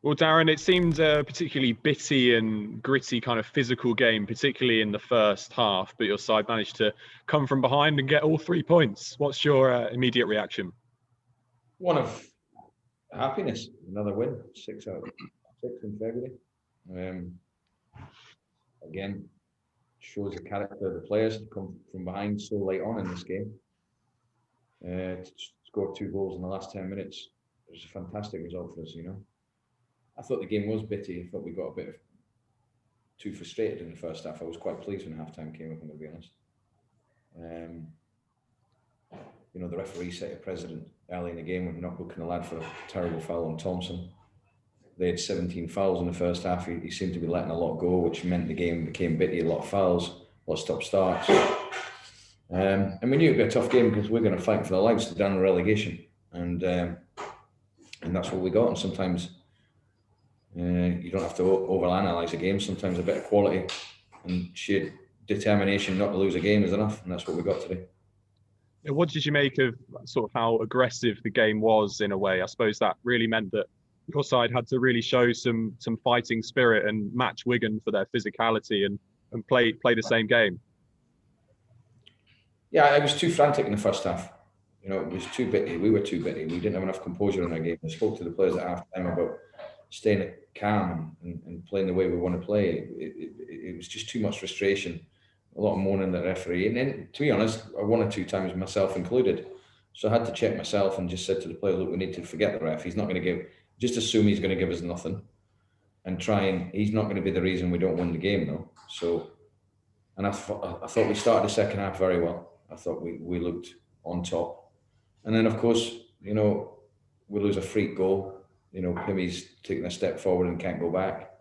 Well, Darren, it seemed a particularly bitty and gritty kind of physical game, particularly in the first half, but your side managed to come from behind and get all 3 points. What's your immediate reaction? One of happiness, another win, 6 out of 6 in February. Again, shows the character of the players to come from behind so late on in this game. To score 2 goals in the last 10 minutes, it was a fantastic result for us, I thought the game was bitty. I thought we got a bit too frustrated in the first half. I was quite pleased when half-time came up, I'm going to be honest. The referee set a precedent early in the game with not booking a lad for a terrible foul on Thompson. They had 17 fouls in the first half. He seemed to be letting a lot go, which meant the game became bitty, a lot of fouls, a lot of stop-starts. And we knew it'd be a tough game because we're going to fight for their lives to down the relegation. And that's what we got. And sometimes you don't have to overanalyze a game. Sometimes a bit of quality and sheer determination not to lose a game is enough. And that's what we got today. What did you make of sort of how aggressive the game was in a way? I suppose that really meant that your side had to really show some fighting spirit and match Wigan for their physicality and play the same game. Yeah, I was too frantic in the first half. It was too bitty. We were too bitty. We didn't have enough composure in our game. I spoke to the players at half time about staying calm and playing the way we want to play. It was just too much frustration. A lot of moaning at the referee. And then, to be honest, 1 or 2 times, myself included. So I had to check myself and just said to the players, look, we need to forget the ref. He's not going to just assume he's going to give us nothing and he's not going to be the reason we don't win the game, though. So, and I thought we started the second half very well. I thought we looked on top. And then, of course, we lose a freak goal. Pimmy's taking a step forward and can't go back.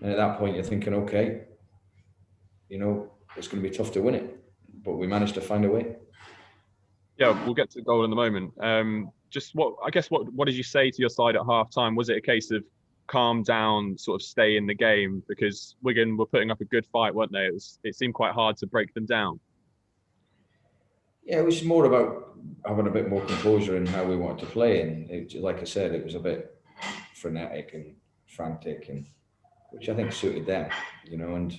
And at that point, you're thinking, okay, it's going to be tough to win it, but we managed to find a way. Yeah, we'll get to the goal in a moment. What did you say to your side at half time? Was it a case of calm down, sort of stay in the game? Because Wigan were putting up a good fight, weren't they? It seemed quite hard to break them down. Yeah, it was more about having a bit more composure in how we wanted to play. And like I said, it was a bit frenetic and frantic, which I think suited them, and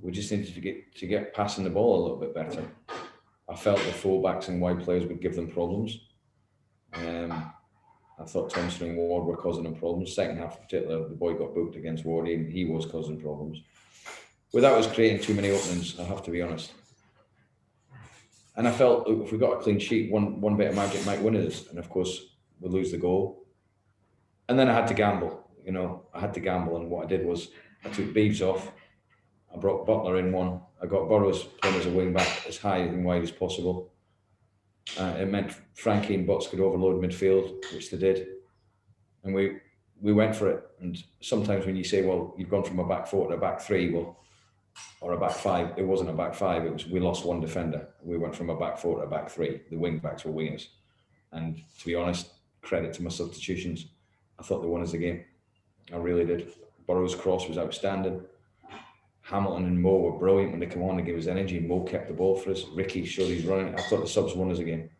we just needed to get passing the ball a little bit better. I felt the fullbacks and wide players would give them problems. I thought Thompson and Ward were causing them problems. Second half in particular, the boy got booked against Ward and he was causing problems. Without us creating too many openings, I have to be honest. And I felt if we got a clean sheet, one bit of magic might win us. And of course, we'll lose the goal. And then I had to gamble. And what I did was I took Beeves off. I brought Butler in one. I got Burrows playing as a wing back as high and wide as possible. It meant Frankie and Butts could overload midfield, which they did. And we went for it. And sometimes when you say, well, you've gone from a back four to a back three, or a back five, it wasn't a back five. It was we lost one defender. We went from a back four to a back three. The wing backs were wingers. And to be honest, credit to my substitutions. I thought they won us the game. I really did. Burrows' cross was outstanding. Hamilton and Mo were brilliant when they come on and give us energy. Mo kept the ball for us. Ricky showed he's running. I thought the subs won us again.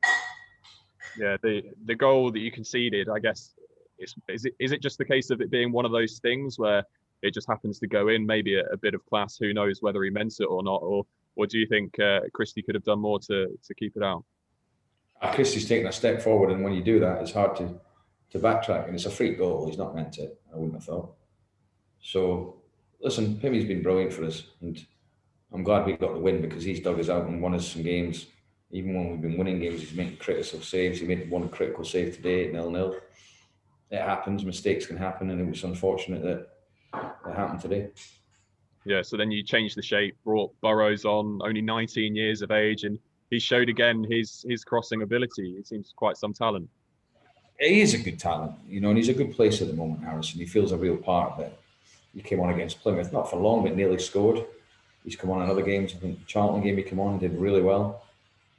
Yeah, the goal that you conceded, I guess, is it just the case of it being one of those things where it just happens to go in, maybe a bit of class, who knows whether he meant it or not, or do you think Christie could have done more to keep it out? Christie's taken a step forward, and when you do that, it's hard to backtrack, and it's a free goal. He's not meant it, I wouldn't have thought. So, listen, Pimmy's been brilliant for us, and I'm glad we got the win because he's dug us out and won us some games. Even when we've been winning games, he's making critical saves. He made one critical save today at 0-0. It happens, mistakes can happen, and it was unfortunate that it happened today. Yeah, so then you changed the shape, brought Burrows on, only 19 years of age, and he showed again his crossing ability. It seems quite some talent. He is a good talent, and he's a good place at the moment, Harrison. He feels a real part of it. He came on against Plymouth, not for long, but nearly scored. He's come on in other games. I think the Charlton game he came on, did really well.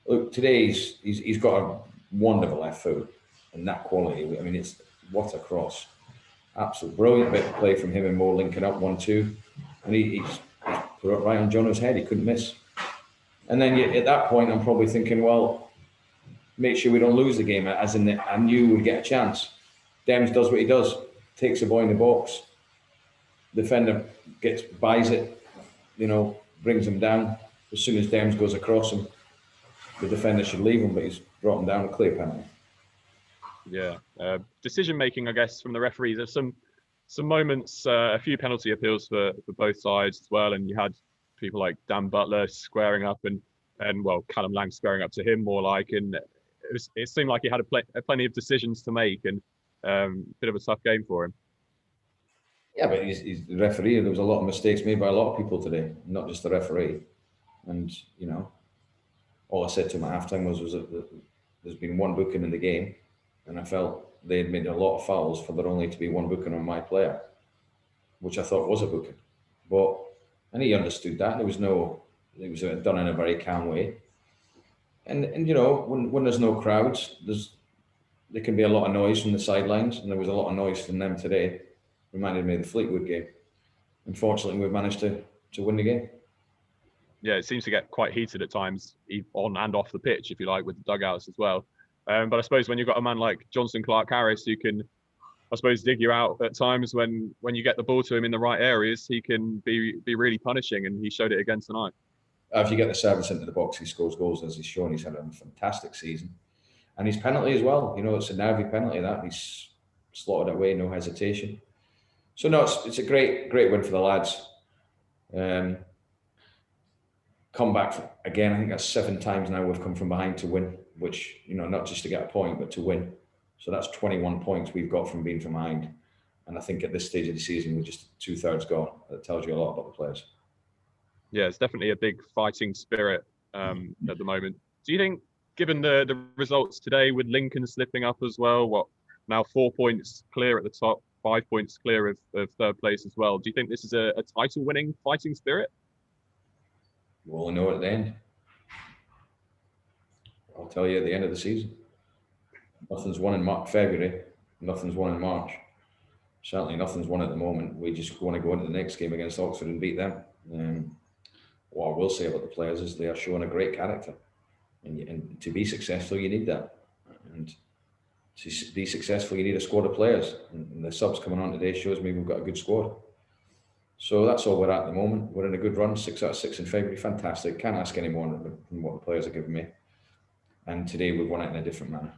Look, today he's got a wonderful left foot and that quality. I mean, it's what a cross. Absolute brilliant bit of play from him and Mo linking up 1-2. And he's put it right on Jono's head. He couldn't miss. And then at that point, I'm probably thinking, well, make sure we don't lose the game. As in, I knew we'd get a chance. Dems does what he does. takes the ball in the box. Defender buys it, brings him down. As soon as Dems goes across him, the defender should leave him, but he's brought him down, a clear penalty. Yeah, decision making, I guess, from the referees. There's some moments, a few penalty appeals for both sides as well, and you had people like Dan Butler squaring up and well, Callum Lang squaring up to him more like, and it seemed like he had plenty of decisions to make, and bit of a tough game for him. Yeah, but he's the referee. There was a lot of mistakes made by a lot of people today, not just the referee. And all I said to him at halftime was that there's been one booking in the game, and I felt they had made a lot of fouls for there only to be one booking on my player, which I thought was a booking. And he understood that. It was done in a very calm way. And when there's no crowds, there can be a lot of noise from the sidelines, and there was a lot of noise from them today. Reminded me of the Fleetwood game. Unfortunately, we've managed to win the game. Yeah, it seems to get quite heated at times, on and off the pitch, if you like, with the dugouts as well. But I suppose when you've got a man like Johnson Clark-Harris who can, I suppose, dig you out at times when you get the ball to him in the right areas, he can be really punishing, and he showed it again tonight. If you get the service into the box, he scores goals, as he's shown. He's had a fantastic season. And his penalty as well. It's a nervy penalty that. He's slotted it away, no hesitation. So no, it's a great win for the lads. Come back again. I think that's 7 times now we've come from behind to win, which, not just to get a point, but to win. So that's 21 points we've got from being from behind. And I think at this stage of the season, we're just 2/3 gone. That tells you a lot about the players. Yeah, it's definitely a big fighting spirit at the moment. Do you think, given the results today, with Lincoln slipping up as well, now 4 points clear at the top, 5 points clear of third place as well, do you think this is a title-winning fighting spirit? We'll only know at the end. I'll tell you at the end of the season. Nothing's won in February. Nothing's won in March. Certainly nothing's won at the moment. We just want to go into the next game against Oxford and beat them. What I will say about the players is they are showing a great character. And to be successful, you need that. And to be successful, you need a squad of players. And the subs coming on today shows me we've got a good squad. So that's all we're at the moment. We're in a good run, 6 out of 6 in February. Fantastic. Can't ask any more than what the players are giving me. And today we've won it in a different manner.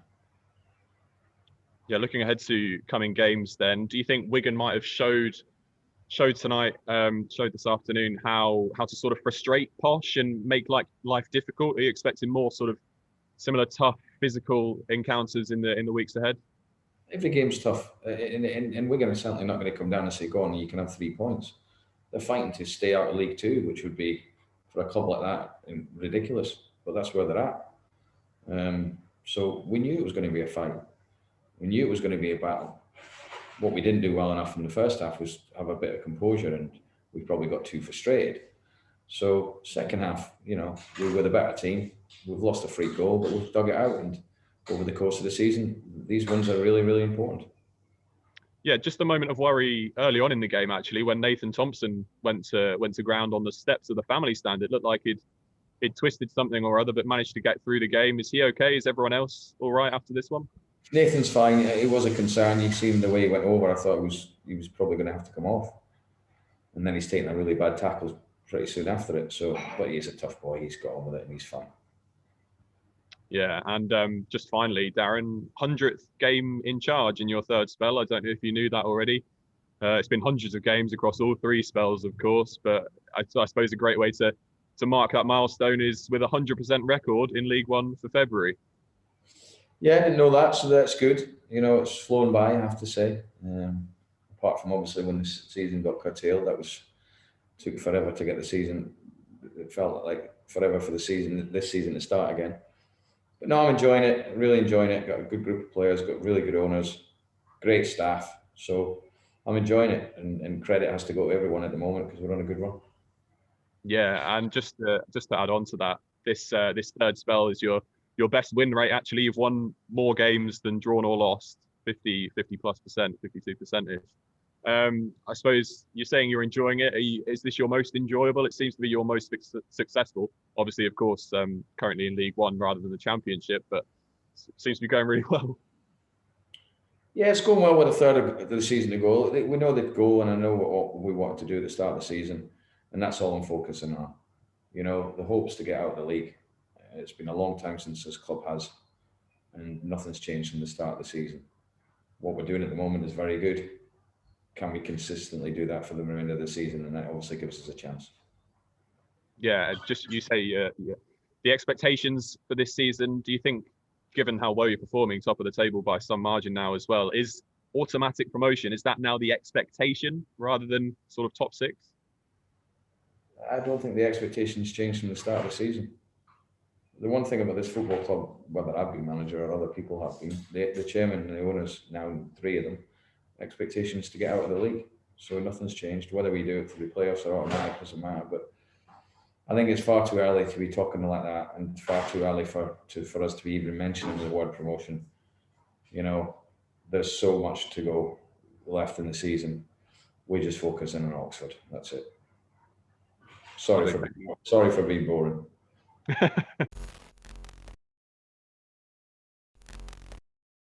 Yeah, looking ahead to coming games then, do you think Wigan might have showed tonight, showed this afternoon how to sort of frustrate Posh and make life difficult? Are you expecting more sort of similar tough physical encounters in the weeks ahead? Every game's tough. And Wigan are certainly not going to come down and say, go on, you can have 3 points. They're fighting to stay out of League Two, which would be, for a club like that, ridiculous. But that's where they're at. So we knew it was going to be a fight. We knew it was going to be a battle. What we didn't do well enough in the first half was have a bit of composure, and we probably got too frustrated. So second half, we were the better team. We've lost a free goal, but we've dug it out. And over the course of the season, these wins are really, really important. Yeah, just a moment of worry early on in the game, actually, when Nathan Thompson went to ground on the steps of the family stand. It looked like he'd twisted something or other, but managed to get through the game. Is he okay? Is everyone else all right after this one? Nathan's fine. It was a concern. You seen the way he went over. I thought he was probably going to have to come off, and then he's taken a really bad tackle pretty soon after it. So, but he's a tough boy. He's got on with it, and he's fine. Yeah, and just finally, Darren, 100th game in charge in your third spell. I don't know if you knew that already. It's been hundreds of games across all 3 spells, of course, but I suppose a great way to mark that milestone is with a 100% record in League One for February. Yeah, I didn't know that, so that's good. It's flown by, I have to say. Apart from obviously when the season got curtailed, took forever to get the season. It felt like forever for this season to start again. But no, I'm enjoying it, really enjoying it. Got a good group of players, got really good owners, great staff. So I'm enjoying it, and credit has to go to everyone at the moment because we're on a good run. Yeah, and just to add on to that, this third spell is your best win rate. Actually, you've won more games than drawn or lost, 50+%, 52%. I suppose you're saying you're enjoying it. Is this your most enjoyable? It seems to be your most successful. Obviously, of course, currently in League One rather than the Championship, but it seems to be going really well. Yeah, it's going well with a third of the season to go. We know the goal, and I know what we wanted to do at the start of the season, and that's all I'm focusing on. You know, the hope's to get out of the league. It's been a long time since this club has, and nothing's changed from the start of the season. What we're doing at the moment is very good. Can we consistently do that for the remainder of the season? And that obviously gives us a chance. Yeah, just you say the expectations for this season. Do you think, given how well you're performing, top of the table by some margin now as well, is automatic promotion? Is that now the expectation rather than sort of top 6? I don't think the expectations changed from the start of the season. The one thing about this football club, whether I've been manager or other people have been, the chairman and the owners, now 3 of them, expectations to get out of the league. So nothing's changed. Whether we do it through the playoffs or automatic doesn't matter. But I think it's far too early to be talking like that, and far too early for us to be even mentioning the word promotion. You know, there's so much to go left in the season. We're just focusing on Oxford. That's it. Sorry for being boring.